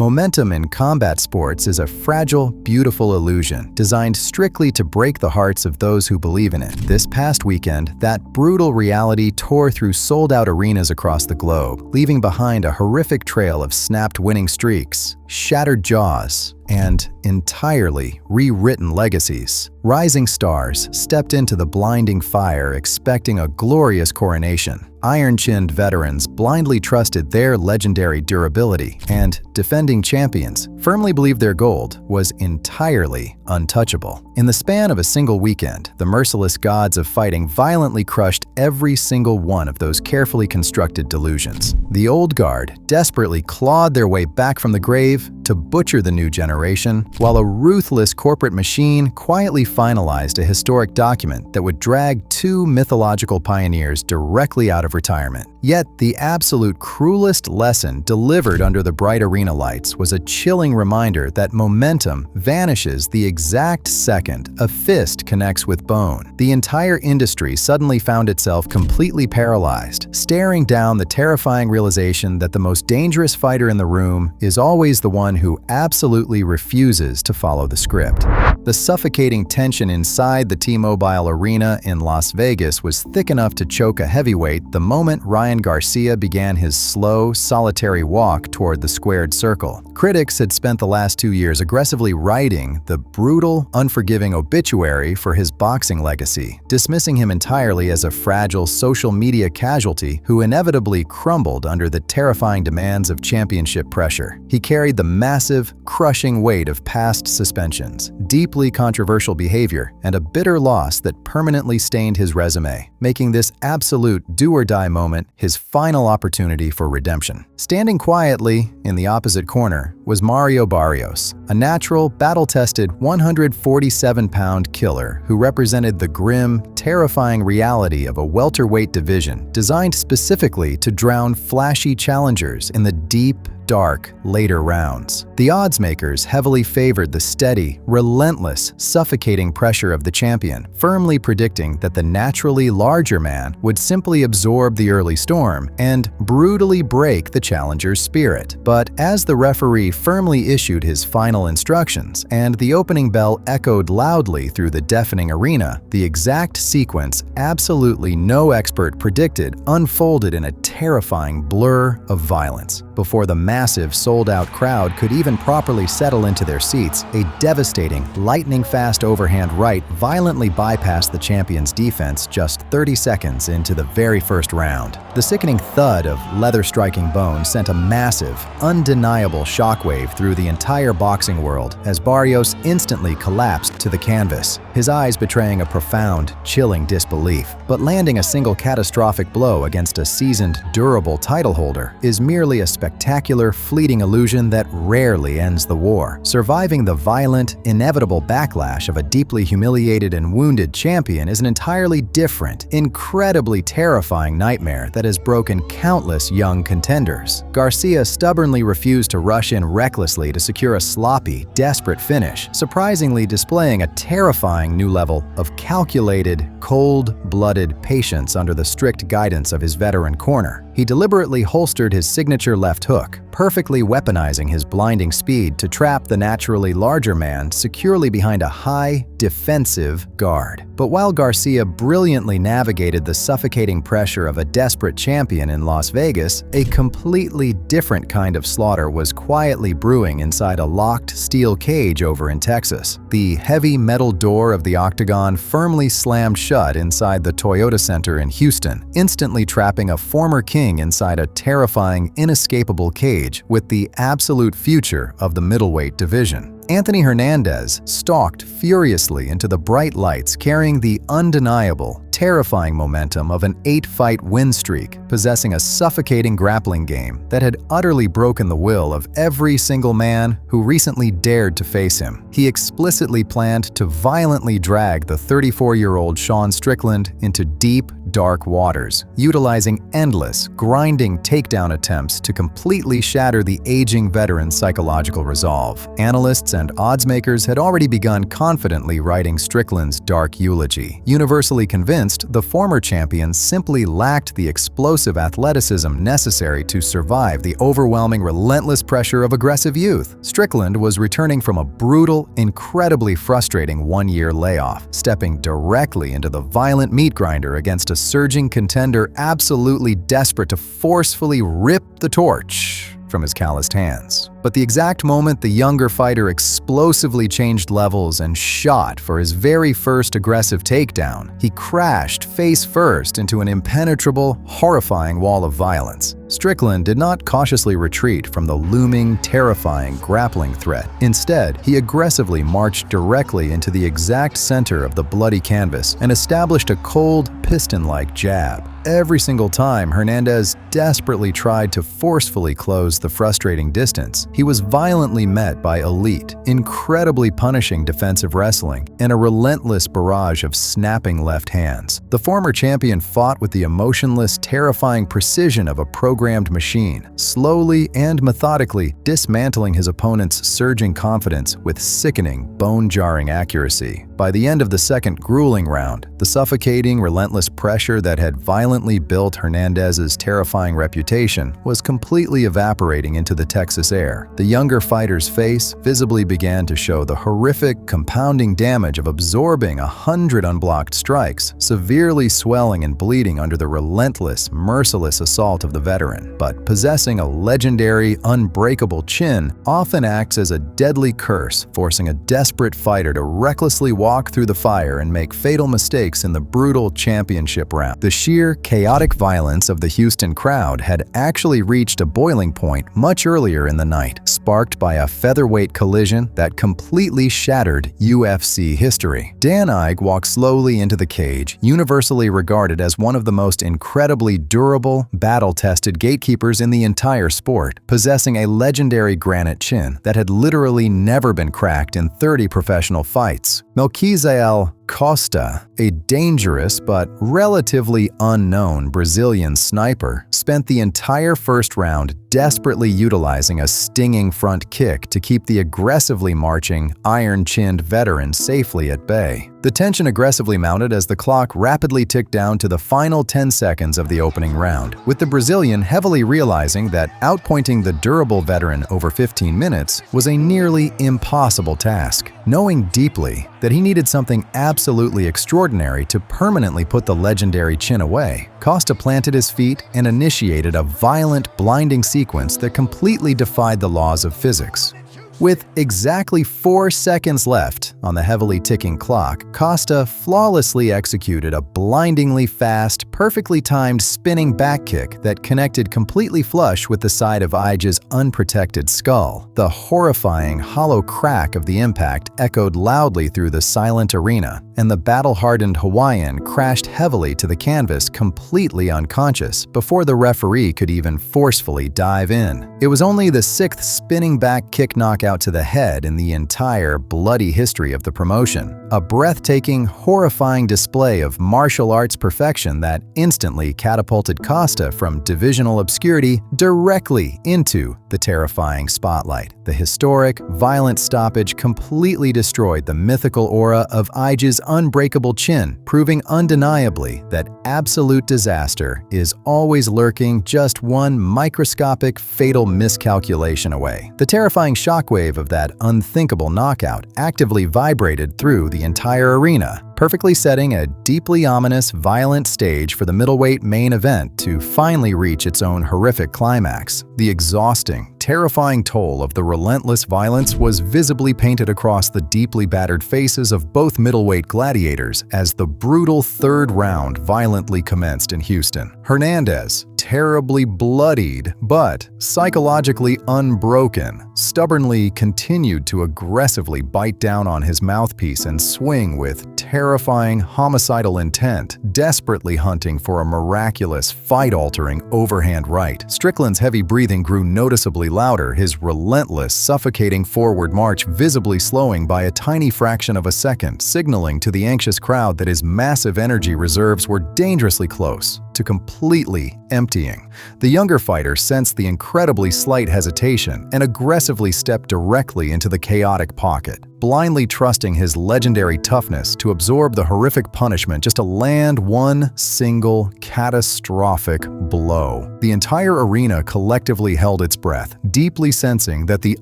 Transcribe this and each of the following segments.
Momentum in combat sports is a fragile, beautiful illusion designed strictly to break the hearts of those who believe in it. This past weekend, that brutal reality tore through sold-out arenas across the globe, leaving behind a horrific trail of snapped winning streaks, shattered jaws, and entirely rewritten legacies. Rising stars stepped into the blinding fire expecting a glorious coronation. Iron-chinned veterans blindly trusted their legendary durability, and defending champions firmly believed their gold was entirely untouchable. In the span of a single weekend, the merciless gods of fighting violently crushed every single one of those carefully constructed delusions. The old guard desperately clawed their way back from the grave to butcher the new generation, while a ruthless corporate machine quietly finalized a historic document that would drag two mythological pioneers directly out of retirement. Yet, the absolute cruelest lesson delivered under the bright arena lights was a chilling reminder that momentum vanishes the exact second a fist connects with bone. The entire industry suddenly found itself completely paralyzed, staring down the terrifying realization that the most dangerous fighter in the room is always the one who absolutely refuses to follow the script. The suffocating tension inside the T-Mobile Arena in Las Vegas was thick enough to choke a heavyweight the moment Ryan Garcia began his slow, solitary walk toward the squared circle. Critics had spent the last 2 years aggressively writing the brutal, unforgiving obituary for his boxing legacy, dismissing him entirely as a fragile social media casualty who inevitably crumbled under the terrifying demands of championship pressure. He carried the massive, crushing weight of past suspensions, deeply controversial behavior, and a bitter loss that permanently stained his resume, making this absolute do-or-die moment his final opportunity for redemption. Standing quietly in the opposite corner was Mario Barrios, a natural, battle-tested 147-pound killer who represented the grim, terrifying reality of a welterweight division designed specifically to drown flashy challengers in the deep, dark, later rounds. The odds makers heavily favored the steady, relentless, suffocating pressure of the champion, firmly predicting that the naturally larger man would simply absorb the early storm and brutally break the challenger's spirit. But as the referee firmly issued his final instructions and the opening bell echoed loudly through the deafening arena, the exact sequence absolutely no expert predicted unfolded in a terrifying blur of violence. Before the massive, sold-out crowd could even properly settle into their seats, a devastating, lightning-fast overhand right violently bypassed the champion's defense just 30 seconds into the very first round. The sickening thud of leather-striking bone sent a massive, undeniable shockwave through the entire boxing world as Barrios instantly collapsed to the canvas, his eyes betraying a profound, chilling disbelief. But landing a single catastrophic blow against a seasoned, durable title holder is merely a spectacular, fleeting illusion that rarely ends the war. Surviving the violent, inevitable backlash of a deeply humiliated and wounded champion is an entirely different, incredibly terrifying nightmare that has broken countless young contenders. Garcia stubbornly refused to rush in recklessly to secure a sloppy, desperate finish, surprisingly displaying a terrifying new level of calculated, cold-blooded patience under the strict guidance of his veteran corner. He deliberately holstered his signature left hook, perfectly weaponizing his blinding speed to trap the naturally larger man securely behind a high, defensive guard. But while Garcia brilliantly navigated the suffocating pressure of a desperate champion in Las Vegas, a completely different kind of slaughter was quietly brewing inside a locked steel cage over in Texas. The heavy metal door of the octagon firmly slammed shut inside the Toyota Center in Houston, instantly trapping a former king inside a terrifying, inescapable cage with the absolute future of the middleweight division. Anthony Hernandez stalked furiously into the bright lights carrying the undeniable, terrifying momentum of an 8-fight win streak, possessing a suffocating grappling game that had utterly broken the will of every single man who recently dared to face him. He explicitly planned to violently drag the 34-year-old Strickland into deep, dark waters, utilizing endless, grinding takedown attempts to completely shatter the aging veteran's psychological resolve. Analysts and odds makers had already begun confidently writing Strickland's dark eulogy, universally convinced convinced the former champion simply lacked the explosive athleticism necessary to survive the overwhelming, relentless pressure of aggressive youth. Strickland was returning from a brutal, incredibly frustrating one-year layoff, stepping directly into the violent meat grinder against a surging contender absolutely desperate to forcefully rip the torch from his calloused hands. But the exact moment the younger fighter explosively changed levels and shot for his very first aggressive takedown, he crashed face first into an impenetrable, horrifying wall of violence. Strickland did not cautiously retreat from the looming, terrifying grappling threat. Instead, he aggressively marched directly into the exact center of the bloody canvas and established a cold, piston-like jab. Every single time Hernandez desperately tried to forcefully close the frustrating distance, he was violently met by elite, incredibly punishing defensive wrestling and a relentless barrage of snapping left hands. The former champion fought with the emotionless, terrifying precision of a programmed machine, slowly and methodically dismantling his opponent's surging confidence with sickening, bone-jarring accuracy. By the end of the second grueling round, the suffocating, relentless pressure that had violently built Hernandez's terrifying reputation was completely evaporating into the Texas air. The younger fighter's face visibly began to show the horrific, compounding damage of absorbing 100 unblocked strikes, severely swelling and bleeding under the relentless, merciless assault of the veteran. But possessing a legendary, unbreakable chin often acts as a deadly curse, forcing a desperate fighter to recklessly walk through the fire and make fatal mistakes in the brutal championship round. The sheer, chaotic violence of the Houston crowd had actually reached a boiling point much earlier in the night, sparked by a featherweight collision that completely shattered UFC history. Dan Ige walked slowly into the cage, universally regarded as one of the most incredibly durable, battle-tested gatekeepers in the entire sport, possessing a legendary granite chin that had literally never been cracked in 30 professional fights. Melquizael Costa, a dangerous but relatively unknown Brazilian sniper, spent the entire first round desperately utilizing a stinging front kick to keep the aggressively marching, iron-chinned veteran safely at bay. The tension aggressively mounted as the clock rapidly ticked down to the final 10 seconds of the opening round, with the Brazilian heavily realizing that outpointing the durable veteran over 15 minutes was a nearly impossible task. Knowing deeply that he needed something absolutely extraordinary to permanently put the legendary chin away, Costa planted his feet and initiated a violent, blinding sequence that completely defied the laws of physics. With exactly 4 seconds left on the heavily ticking clock, Costa flawlessly executed a blindingly fast, perfectly timed spinning back kick that connected completely flush with the side of Ige's unprotected skull. The horrifying, hollow crack of the impact echoed loudly through the silent arena, and the battle-hardened Hawaiian crashed heavily to the canvas, completely unconscious, before the referee could even forcefully dive in. It was only the 6th spinning back kick knockout to the head in the entire bloody history of the promotion, a breathtaking, horrifying display of martial arts perfection that instantly catapulted Costa from divisional obscurity directly into the terrifying spotlight. The historic, violent stoppage completely destroyed the mythical aura of Ige's unbreakable chin, proving undeniably that absolute disaster is always lurking just one microscopic, fatal miscalculation away. The terrifying shockwave of that unthinkable knockout actively vibrated through the entire arena, perfectly setting a deeply ominous, violent stage for the middleweight main event to finally reach its own horrific climax. The exhausting, terrifying toll of the relentless violence was visibly painted across the deeply battered faces of both middleweight gladiators as the brutal third round violently commenced in Houston. Hernandez, terribly bloodied but psychologically unbroken, stubbornly continued to aggressively bite down on his mouthpiece and swing with terrifying, homicidal intent, desperately hunting for a miraculous, fight-altering overhand right. Strickland's heavy breathing grew noticeably louder, his relentless, suffocating forward march visibly slowing by a tiny fraction of a second, signaling to the anxious crowd that his massive energy reserves were dangerously close to completely emptying. The younger fighter sensed the incredibly slight hesitation and aggressively stepped directly into the chaotic pocket. blindly trusting his legendary toughness to absorb the horrific punishment just to land one single catastrophic blow. The entire arena collectively held its breath, deeply sensing that the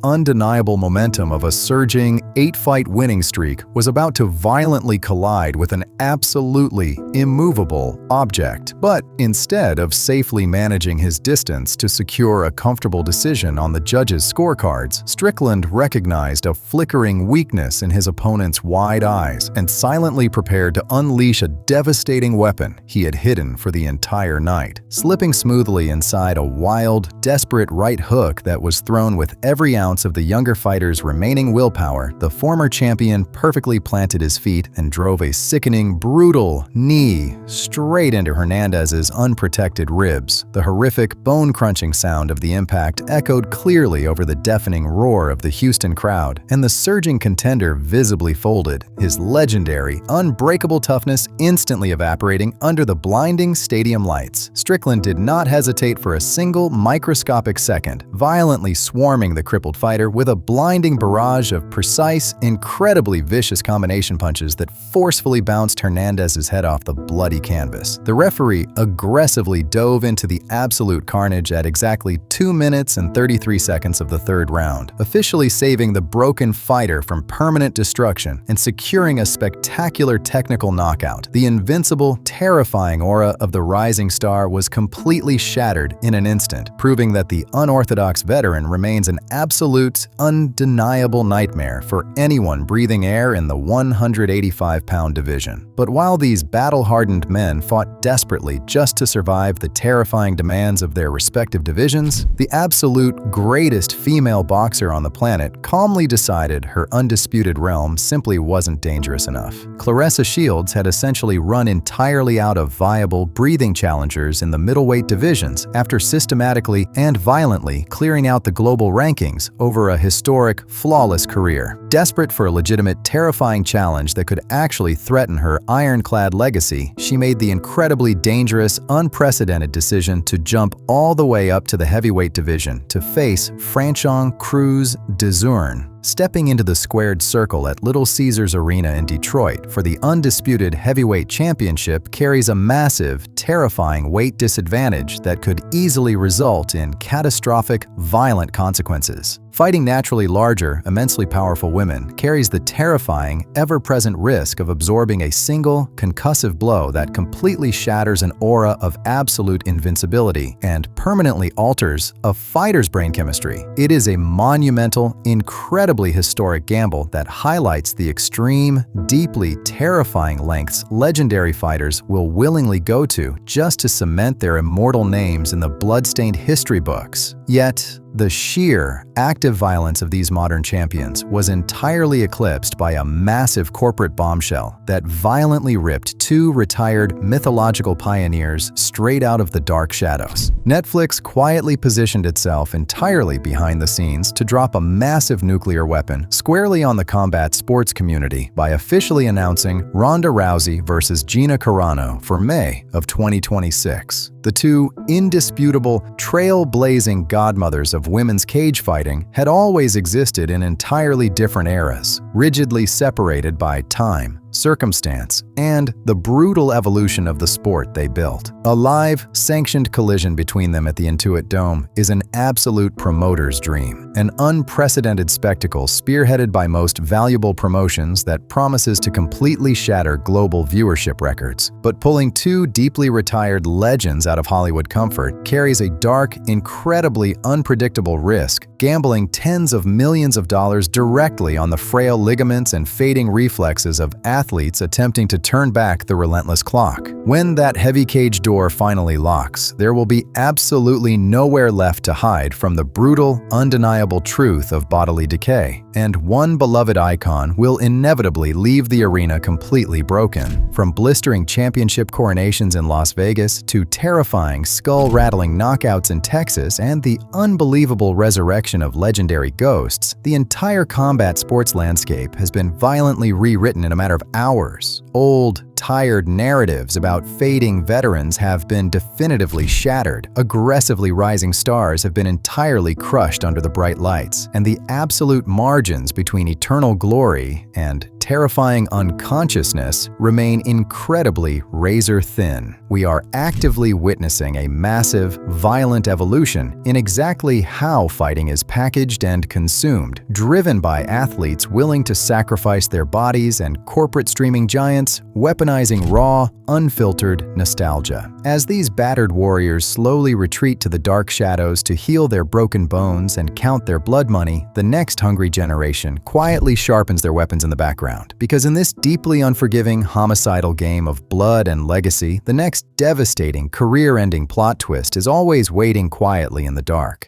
undeniable momentum of a surging 8-fight winning streak was about to violently collide with an absolutely immovable object. But instead of safely managing his distance to secure a comfortable decision on the judges' scorecards, Strickland recognized a flickering weakness in his opponent's wide eyes and silently prepared to unleash a devastating weapon he had hidden for the entire night. Slipping smoothly inside a wild, desperate right hook that was thrown with every ounce of the younger fighter's remaining willpower, the former champion perfectly planted his feet and drove a sickening, brutal knee straight into Hernandez's unprotected ribs. The horrific, bone-crunching sound of the impact echoed clearly over the deafening roar of the Houston crowd, and the surging contender visibly folded, his legendary, unbreakable toughness instantly evaporating under the blinding stadium lights. Strickland did not hesitate for a single microscopic second, violently swarming the crippled fighter with a blinding barrage of precise, incredibly vicious combination punches that forcefully bounced Hernandez's head off the bloody canvas. The referee aggressively dove into the absolute carnage at exactly 2 minutes and 33 seconds of the third round, officially saving the broken fighter from permanent destruction and securing a spectacular technical knockout. The invincible, terrifying aura of the rising star was completely shattered in an instant, proving that the unorthodox veteran remains an absolute, undeniable nightmare for anyone breathing air in the 185-pound division. But while these battle-hardened men fought desperately just to survive the terrifying demands of their respective divisions, the absolute greatest female boxer on the planet calmly decided her undisputed realm simply wasn't dangerous enough. Claressa Shields had essentially run entirely out of viable, breathing challengers in the middleweight divisions after systematically and violently clearing out the global rankings over a historic, flawless career. Desperate for a legitimate, terrifying challenge that could actually threaten her ironclad legacy, she made the incredibly dangerous, unprecedented decision to jump all the way up to the heavyweight division to face Franchon Cruz de Zurn, stepping into the squared circle at Little Caesars Arena in Detroit for the undisputed heavyweight championship carries a massive, terrifying weight disadvantage that could easily result in catastrophic, violent consequences. Fighting naturally larger, immensely powerful women carries the terrifying, ever-present risk of absorbing a single, concussive blow that completely shatters an aura of absolute invincibility and permanently alters a fighter's brain chemistry. It is a monumental, incredibly historic gamble that highlights the extreme, deeply terrifying lengths legendary fighters will willingly go to just to cement their immortal names in the bloodstained history books. Yet, the sheer, active violence of these modern champions was entirely eclipsed by a massive corporate bombshell that violently ripped 2 retired mythological pioneers straight out of the dark shadows. Netflix quietly positioned itself entirely behind the scenes to drop a massive nuclear weapon squarely on the combat sports community by officially announcing Ronda Rousey versus Gina Carano for May of 2026. The 2 indisputable, trailblazing godmothers of women's cage fighting had always existed in entirely different eras, rigidly separated by time, circumstance, and the brutal evolution of the sport they built. A live, sanctioned collision between them at the Intuit Dome is an absolute promoter's dream, an unprecedented spectacle spearheaded by most valuable promotions that promises to completely shatter global viewership records. But pulling 2 deeply retired legends out of Hollywood comfort carries a dark, incredibly unpredictable risk, gambling tens of millions of dollars directly on the frail ligaments and fading reflexes of athletes attempting to turn back the relentless clock. When that heavy cage door finally locks, there will be absolutely nowhere left to hide from the brutal, undeniable truth of bodily decay, and one beloved icon will inevitably leave the arena completely broken. From blistering championship coronations in Las Vegas to terrifying, skull-rattling knockouts in Texas and the unbelievable resurrection of legendary ghosts, the entire combat sports landscape has been violently rewritten in a matter of hours. Old, tired narratives about fading veterans have been definitively shattered. Aggressively rising stars have been entirely crushed under the bright lights, and the absolute margins between eternal glory and terrifying unconsciousness remain incredibly razor-thin. We are actively witnessing a massive, violent evolution in exactly how fighting is packaged and consumed, driven by athletes willing to sacrifice their bodies and corporate streaming giants weaponizing raw, unfiltered nostalgia. As these battered warriors slowly retreat to the dark shadows to heal their broken bones and count their blood money, the next hungry generation quietly sharpens their weapons in the background. Because in this deeply unforgiving, homicidal game of blood and legacy, the next devastating, career-ending plot twist is always waiting quietly in the dark.